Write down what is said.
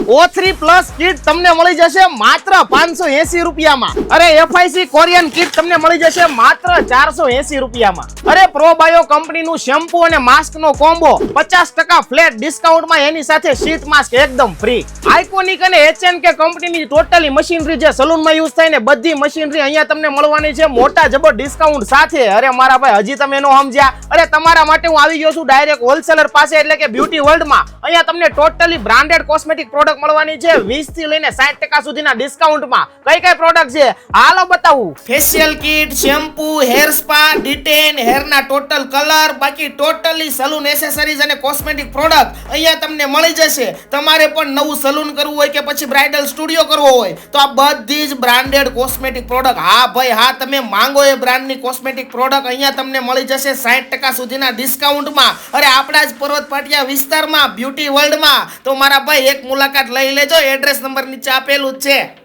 O3 plus kit તમને મળી જશે માત્ર 580 રૂપિયામાં. અરે FIC કોરિયન કીટ તમને મળી જશે માત્ર 480 રૂપિયામાં. અરે પ્રોબાયો કંપનીનું શેમ્પુ અને માસ્ક નો કોમ્બો 50% ફ્લેટ ડિસ્કાઉન્ટમાં, એની સાથે શીટ માસ્ક એકદમ ફ્રી. આઇકોનિક અને HNK કંપનીની ટોટલી મશીનરી જે સલૂનમાં યુઝ થાય ને બધી મશીનરી અહીંયા તમને મળવાની છે મોટા જબર ડિસ્કાઉન્ટ સાથે. અરે મારા ભાઈ હજી તમે નો સમજ્યા? અરે તમારા માટે હું આવી ગયો છું ડાયરેક્ટ હોલસેલર પાસે, એટલે કે બ્યુટી વર્લ્ડમાં. અહીંયા તમને ટોટલી બ્રાન્ડેડ કોસ્મેટિક પ્રોડક્ટ મળવાની છે 20 થી લઈને 60% સુધીના ડિસ્કાઉન્ટમાં. કઈ કઈ પ્રોડક્ટ છે હાલો બતાવું. Facial kit, shampoo, hair spa, ડિટેન, હેરના ટોટલ કલર, બાકી ટોટલી સલૂન એસેસરીઝ અને કોસ્મેટિક પ્રોડક્ટ અહીંયા તમને મળી જશે. તમારે પણ નવું સલૂન કરવું હોય કે પછી બ્રાઇડલ સ્ટુડિયો કરવો હોય તો આ બધી જ બ્રાન્ડેડ કોસ્મેટિક પ્રોડક્ટ, હા ભાઈ હા, તમે માંગો એ બ્રાન્ડની કોસ્મેટિક પ્રોડક્ટ અહીંયા તમને મળી જશે 60% સુધીના ડિસ્કાઉન્ટમાં. અરે આપણા જ પર્વત પાટિયા વિસ્તારમાં બ્યુટી વર્લ્ડમાં. તો મારા ભાઈ એક મુલાકાત લઈ લેજો, એડ્રેસ નંબર નીચે આપેલું જ છે.